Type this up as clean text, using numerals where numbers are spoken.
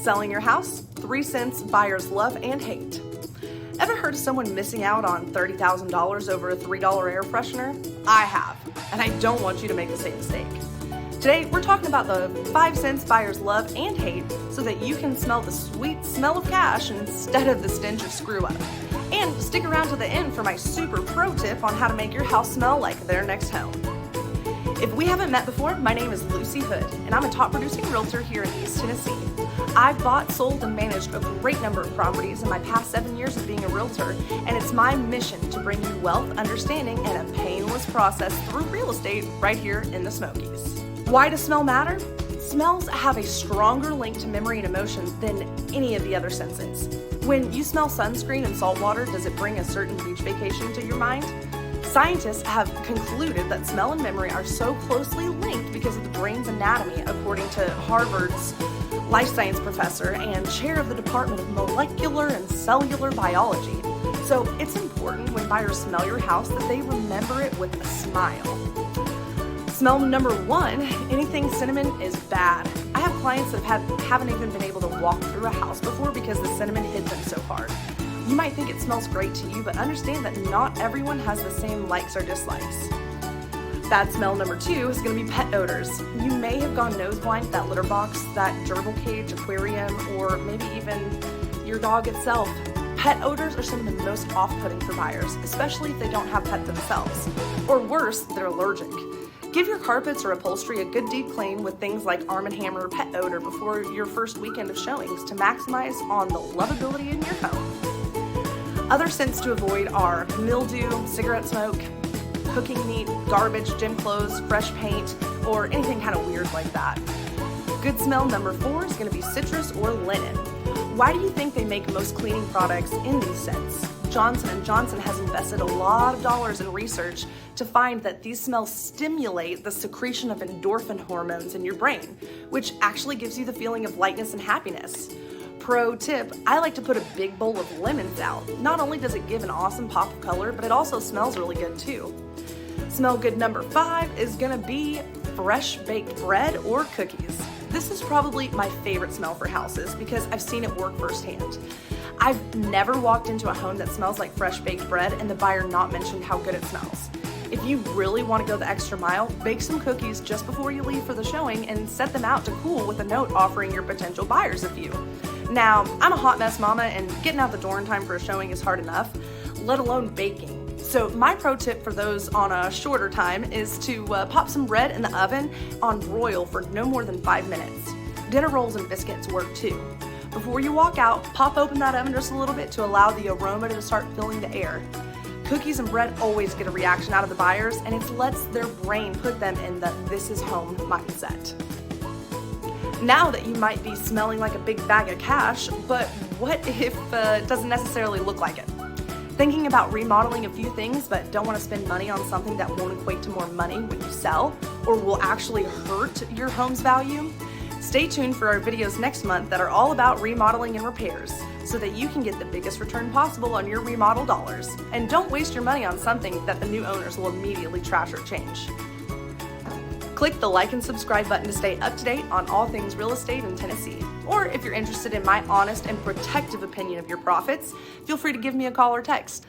Selling your house, 3 cents buyers love and hate. Ever heard of someone missing out on $30,000 over a $3 air freshener? I have, and I don't want you to make the same mistake. Today, we're talking about the 5 cents buyers love and hate so that you can smell the sweet smell of cash instead of the stench of screw up. And stick around to the end for my super pro tip on how to make your house smell like their next home. If we haven't met before, my name is Lucy Hood, and I'm a top producing realtor here in East Tennessee. I've bought, sold, and managed a great number of properties in my past 7 years of being a realtor, and it's my mission to bring you wealth, understanding, and a painless process through real estate right here in the Smokies. Why does smell matter? Smells have a stronger link to memory and emotions than any of the other senses. When you smell sunscreen and salt water, does it bring a certain beach vacation to your mind? Scientists have concluded that smell and memory are so closely linked because of the brain's anatomy, according to Harvard's life science professor and chair of the Department of Molecular and Cellular Biology. So it's important when buyers smell your house that they remember it with a smile. Smell number 1, anything cinnamon is bad. I have clients that haven't even been able to walk through a house before because the cinnamon hit them so hard. You might think it smells great to you, but understand that not everyone has the same likes or dislikes. Bad smell number 2 is going to be pet odors. You may have gone nose blind to that litter box, that gerbil cage, aquarium, or maybe even your dog itself. Pet odors are some of the most off-putting for buyers, especially if they don't have pets themselves. Or worse, they're allergic. Give your carpets or upholstery a good deep clean with things like Arm & Hammer pet odor before your first weekend of showings to maximize on the lovability in your home. Other scents to avoid are mildew, cigarette smoke, cooking meat, garbage, gym clothes, fresh paint, or anything kind of weird like that. Good smell number 4 is going to be citrus or linen. Why do you think they make most cleaning products in these scents? Johnson & Johnson has invested a lot of dollars in research to find that these smells stimulate the secretion of endorphin hormones in your brain, which actually gives you the feeling of lightness and happiness. Pro tip, I like to put a big bowl of lemons out. Not only does it give an awesome pop of color, but it also smells really good too. Smell good number 5 is gonna be fresh baked bread or cookies. This is probably my favorite smell for houses because I've seen it work firsthand. I've never walked into a home that smells like fresh baked bread and the buyer not mentioned how good it smells. If you really want to go the extra mile, bake some cookies just before you leave for the showing and set them out to cool with a note offering your potential buyers a few. Now, I'm a hot mess mama and getting out the door in time for a showing is hard enough, let alone baking. So my pro tip for those on a shorter time is to pop some bread in the oven on broil for no more than 5 minutes. Dinner rolls and biscuits work too. Before you walk out, pop open that oven just a little bit to allow the aroma to start filling the air. Cookies and bread always get a reaction out of the buyers, and it lets their brain put them in the this is home mindset. Now that you might be smelling like a big bag of cash, but what if it doesn't necessarily look like it? Thinking about remodeling a few things but don't want to spend money on something that won't equate to more money when you sell or will actually hurt your home's value? Stay tuned for our videos next month that are all about remodeling and repairs so that you can get the biggest return possible on your remodel dollars. And don't waste your money on something that the new owners will immediately trash or change. Click the like and subscribe button to stay up to date on all things real estate in Tennessee. Or if you're interested in my honest and protective opinion of your profits, feel free to give me a call or text.